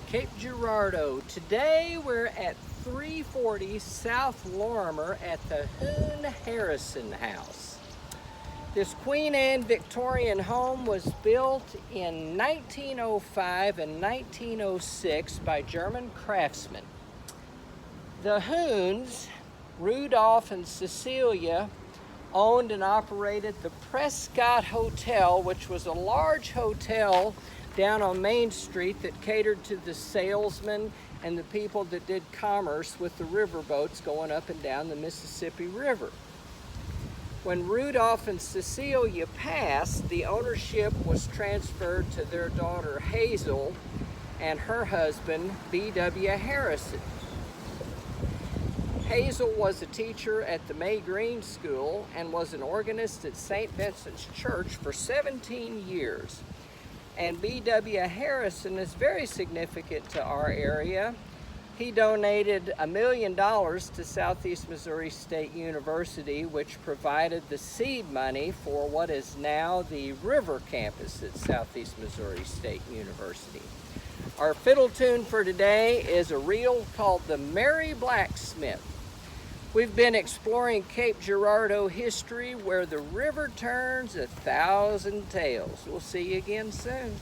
Cape Girardeau. Today we're at 340 South Lorimer at the Hoon Harrison House. This Queen Anne Victorian home was built in 1905 and 1906 by German craftsmen. The Hoons, Rudolph and Cecilia, owned and operated the Prescott Hotel, which was a large hotel down on Main Street that catered to the salesmen and the people that did commerce with the riverboats going up and down the Mississippi River. When Rudolph and Cecilia passed, the ownership was transferred to their daughter Hazel and her husband B.W. Harrison. Hazel was a teacher at the May Green School and was an organist at St. Vincent's Church for 17 years. And B.W. Harrison is very significant to our area. He donated $1 million to Southeast Missouri State University, which provided the seed money for what is now the River Campus at Southeast Missouri State University. Our fiddle tune for today is a reel called The Merry Blacksmith. We've been exploring Cape Girardeau history, where the river turns 1,000 tales. We'll see you again soon.